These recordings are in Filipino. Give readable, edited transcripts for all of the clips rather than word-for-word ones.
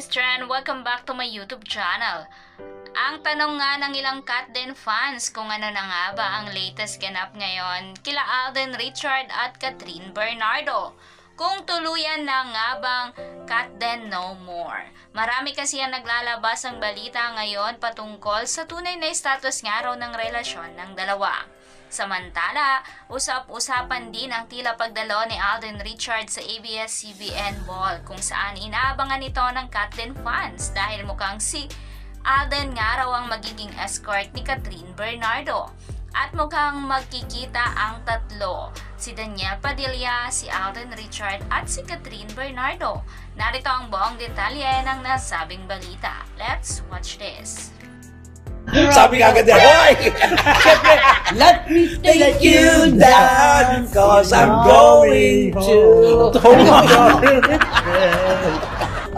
Mr. and welcome back to my YouTube channel. Ang tanong nga ng ilang Katden fans kung ano na nga ba ang latest ganap ngayon kila Alden Richard at Catherine Bernardo. Kung tuluyan na nga bang Katden no more. Marami kasi ang naglalabas ang balita ngayon patungkol sa tunay na status nga raw ng relasyon ng dalawa. Samantala, usap-usapan din ang tila pagdalo ni Alden Richard sa ABS-CBN Ball kung saan inaabangan ito ng Katden fans dahil mukhang si Alden nga raw ang magiging escort ni Catherine Bernardo. At mukhang magkikita ang tatlo, si Daniel Padilla, si Alden Richard at si Catherine Bernardo. Narito ang buong detalye ng nasabing balita. Let's watch this. Sabi ka agad yan, hoy! Let me Take you down, cause I'm going to...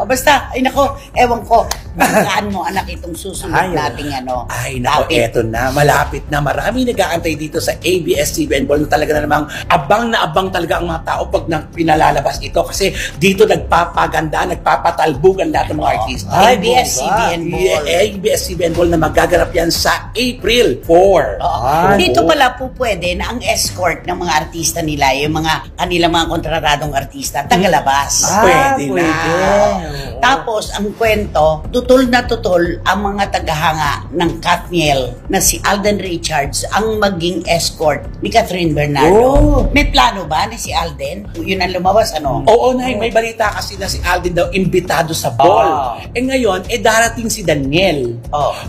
Basta, ay nako, ewan ko, bagaan mo anak itong susunod nating ano. Ay nako, eto na, malapit na. Marami nag-aantay dito sa ABS-CBN Ball. Talaga na namang abang na abang talaga ang mga tao pag pinalalabas ito. Kasi dito nagpapaganda, nagpapatalbugan lahat ng mga artista. ABS-CBN Ball. ABS-CBN Ball na magaganap yan sa April 4. Dito pala po pwede na ang escort ng mga artista nila, yung mga kanilang mga kontratadong artista, tagalabas. Pwede na. Tapos, ang kwento, tutol na tutol ang mga tagahanga ng Katniel na si Alden Richards ang maging escort ni Catherine Bernardo. May plano ba ni si Alden? Yun ang lumabas, ano? Oo, may balita kasi na si Alden daw imbitado sa ball. Ngayon, darating si Daniel.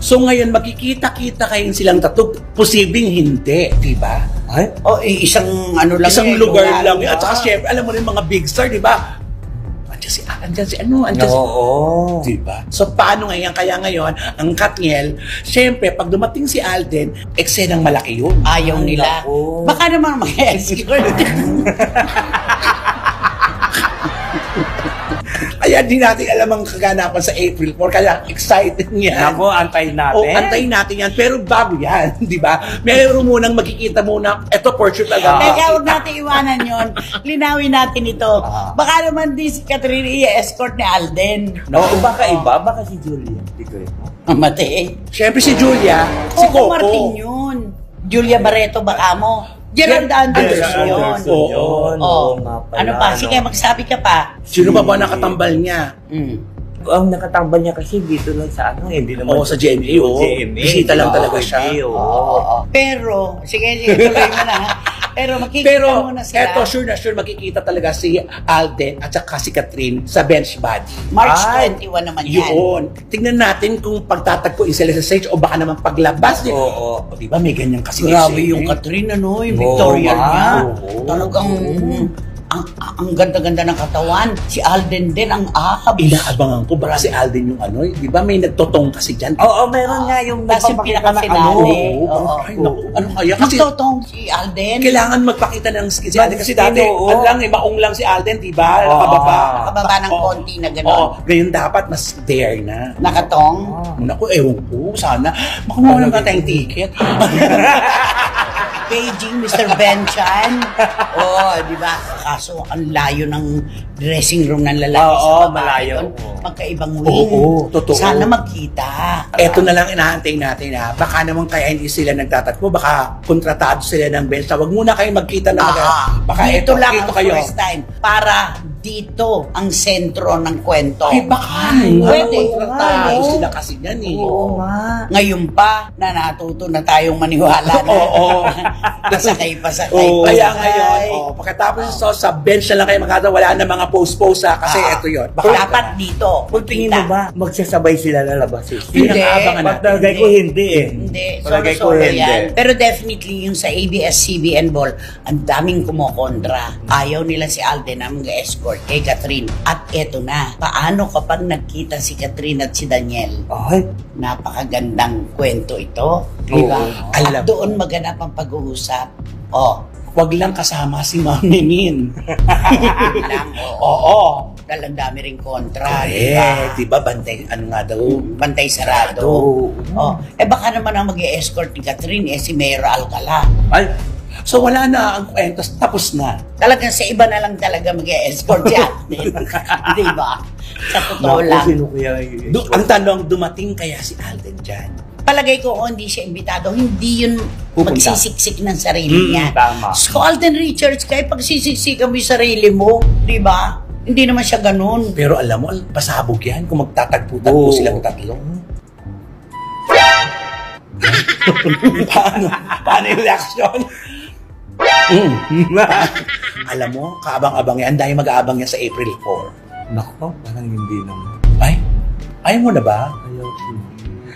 So ngayon, magkikita-kita kayong silang tatlo. Posibleng hindi, di ba? Isang ano lang. Isang lugar lang. At saka syempre, alam mo rin mga big star, di ba? Andyan si diba? So paano ngayon? Kaya ngayon, ang Katniel, syempre, pag dumating si Alden, eksenang malaki yun. Ayaw nila. Baka naman mag-escort. Kaya di natin alam ang kaganapan sa April 4, kaya excited yan. Nako, antayin natin. Antayin natin yan. Pero bago yan, di ba? Meron munang magkikita muna. Ito, for sure talaga. Teka, huwag natin iwanan yun. Linawin natin ito. Baka naman di si Catherine i-escort ni Alden. Baka iba, baka si Julia. Mate. Siyempre si Julia, si Coco. Martin yun. Julia Barreto, baka mo. Gerald Anderson yun. Ano pa? Sige, magsabi ka pa. Sino ba nakatambal niya? Ang nakatambal niya kasi dito lang sa ano, hindi naman. Sa GMA, Bisita lang talaga siya. Pero, sige, tuloy mo na. Pero makikita mo na sila. Eto, sure na sure, makikita talaga si Alden at saka si Catherine sa bench body. March 21 naman yan. Yun. Tingnan natin kung pagtatagpuin sila sa stage o baka naman paglabas. Diba, may ganyan kasi. Grabe yung Catherine, ano, yung Victorian niya. Talagang... Ang ganda-ganda ng katawan. Si Alden din ang ahab. Inaabangan ko baka si Alden yung ano, di ba may nagtotong kasi dyan? Meron nga yung kasi pinaka-finale. Ano kaya? Kasi magtotong si Alden. Kailangan magpakita ng skin si Alden kasi dati, maong lang si Alden, di ba? Nakababa ng konti na gano'n. Ngayon dapat mas dare na. Nakatong? Naku, ewan ko, sana. Makuha naman tayong ticket. Beijing, Mr. Ben Chan. Di ba? Kaso, ang layo ng dressing room ng lalaki sa babae. Malayo. Magkaibang wing. Totoo. Sana magkita. Eto na lang inaantay natin ha. Baka naman kaya hindi sila nagtatatpo. Baka kontratado sila ng bench. Huwag muna kayo magkita na baka dito lang ang kayo. first time. Para dito ang sentro ng kwento. Ay, baka. Pwede. Kontratado sila kasi yan eh. Oo nga. Ngayon pa na natuto na tayong maniwala na. Pasakay. Kaya ngayon, pagkatapos sa bench na lang kayo magkata, wala na mga post-post kasi ito yun. Dapat dito. Kung tingin mo ba, magsasabay sila lalabas? Hindi. Palagay ko hindi eh. Hindi. Palagay ko hindi. Yan. Pero definitely yung sa ABS-CBN Ball, ang daming kumokontra. Ayaw nila si Alden na mag-escort kay Catherine. At eto na, paano kapag nagkita si Catherine at si Daniel? Napakagandang kwento ito. Diba? At doon maganap ang pag-uusap. Wag lang kasama si Mami Min. Dahil ang dami ring kontra. Diba? Bantay, ano nga daw? Bantay sarado. Baka naman ang mag-escort ni Catherine si Mayor Alcala. So wala na ang kwento, tapos na. Talagang sa iba na lang talaga mag-escort si Alden. Di ba? Sa totoo Naku, lang. sino kaya Ang tanong, dumating kaya si Alden dyan? Palagay ko kung hindi siya imbitado, hindi yun Pupunta. magsisiksik ng sarili niya. tama. So, Alden Richards, kaya pagsisiksikan mo yung sarili mo, di ba? Hindi naman siya ganun. Pero alam mo, pasabog yan kung magtatagpo-tagpo Oo. silang tatlo. Paano yung reaction? Alam mo, kaabang-abang yan. Dahil mag-aabang yan sa April 4. Naku, parang hindi naman. Ay, ayaw mo na ba? Ayaw ko.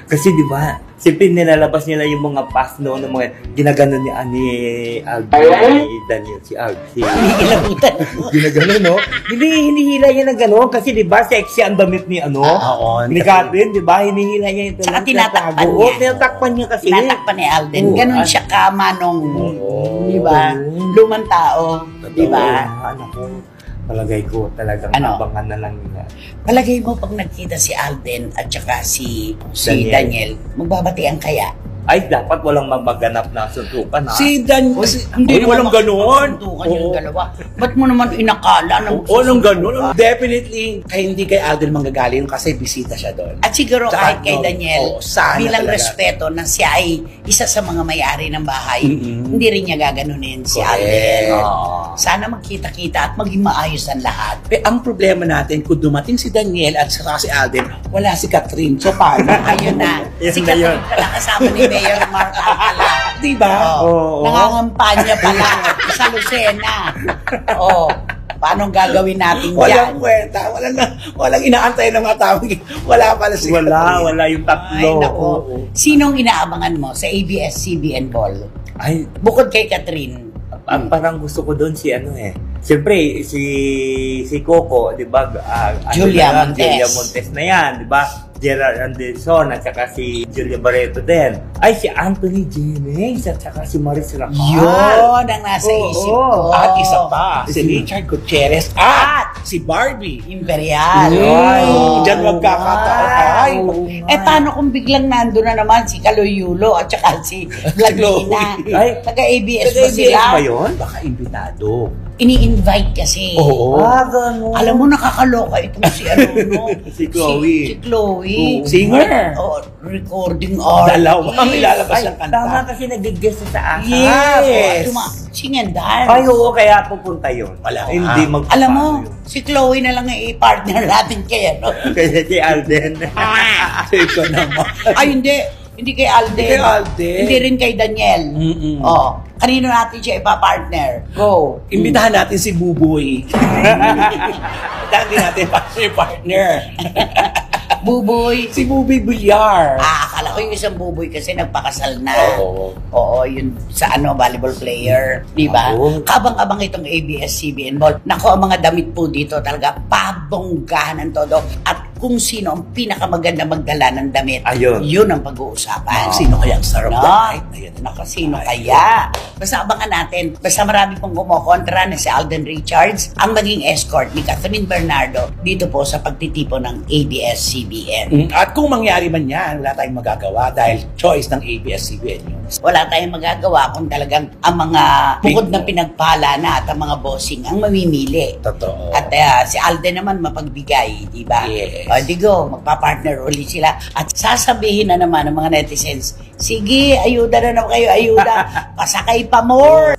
Kasi di ba, siyempre nilalabas nila yung mga past noon ng mga ginagano ni Alden, ni Daniel, si Alden. Hinihilabutan mo. Ginagano, no? Hindi, hinihila niya ng gano'n kasi di ba, sexy ang damit ni ano? Oo. Ni Catherine, di ba? Hinihila niya ito. Tsaka tinatakpan niya. Oo, tinatakpan niya kasi. Tinatakpan ni Alden. Oo, Ganun ay. siya kamanong, Oo. di ba? Lumang tao, di ba? Ano ko, palagay ko talagang Ano? abangan na lang nila. Palagay mo pag nagkita si Alden at saka si Daniel. Daniel, magbabatian kaya? Ay, dapat walang maganap na suntukan, ha? Hindi walang ganon. Tuntukan yung dalawa. Ba't mo naman inakala na Walang ganon. Definitely, kay hindi kay Alden manggagaling kasi bisita siya doon. At siguro Tsaka, kahit kay no, Daniel, oo, sana bilang talaga. respeto na siya ay isa sa mga may-ari ng bahay, Mm-mm. hindi rin niya gaganunin si Correct. Alden. Oo. Sana magkita-kita at maging maayos ang lahat. Ang problema natin, kung dumating si Daniel at saka si Alden, wala si Catherine. So, paano? Ayun na. Yun Si na yun. Catherine pala kasama ni Mayor Mark Alcala. Diba? Oo. Nangangampanya pala sa Lucena. Oh, paano gagawin natin Walang dyan? kwenta. Walang inaantay ng mga tao. Wala pala si Catherine. Wala yung tatlo. Ay, nako. Oo. Sinong inaabangan mo sa ABS-CBN Ball? Ay, Bukod kay Catherine. parang gusto ko doon si ano eh. Siyempre, si Coco, di ba? Julia Montes. Julia Montes na yan, di ba? Gerard Anderson at saka si Julia Barreto din. Ay, si Anthony Jennings at saka si Maris Racal. Yun ang nasa Oo. isip ko. At isa pa, si Richard Gutierrez at si Barbie. Imperial. Ay, Diyan magkakataon. Ay, Paano kung biglang nando na naman si Kaloyulo at saka si Vladina? Ay, Taga-ABS ba Taga-ABS sila? ba yun? baka imbitado. Ini-invite kasi. Oo. Gano'n. Alam mo, nakakaloka itong si ano, no? Si Chloe. Si Chloe. Singer. Oh, recording artist. Dalawang ilalabas Ay, ng kanta. tama kasi nag-guest sa asa. Yes. Sing and dance. Ay, oo, kaya pupunta yun. Wala Hindi nga. magpapano Alam mo, yun. si Chloe na lang ang i-partner natin kaya, no? Kaya si Alden. Ikaw naman. Ay, hindi. Hindi kay Alden. Hindi kay Alden. Hindi rin kay Daniel. Mm-mm. Oh, kanino natin siya ipa-partner? Go. Imbitahan natin si Buboy. Imbitahan din natin partner. Buboy. Si Buboy Villar. Akala ko yung isang buboy kasi nagpakasal na. Oo. Oo, yun sa volleyball player. Di ba? Oo. Kabang-abang itong ABS-CBN Ball. Nako, ang mga damit po dito talaga pabonggahan ng todo. At kung sino ang pinakamaganda magdala ng damit, Ayun. yun ang pag-uusapan. Sino kaya ang sarap No? na? Ayun. Nako, sino kaya? Basta abangan natin. Basta marami pong kumokontra na si Alden Richards ang maging escort ni Catherine Bernardo dito po sa pagtitipon ng ABS-CBN. At kung mangyari man yan, wala tayong magagawa dahil choice ng ABS-CBN yun. Wala tayong magagawa kung talagang ang mga bukod na pinagpala na at ang mga bossing ang mamimili. Totoo. At si Alden naman mapagbigay, di ba? Yes. O, di go, magpa-partner uli sila. At sasabihin na naman ng mga netizens, sige, ayuda na naman kayo, ayuda. Pasakay pa more.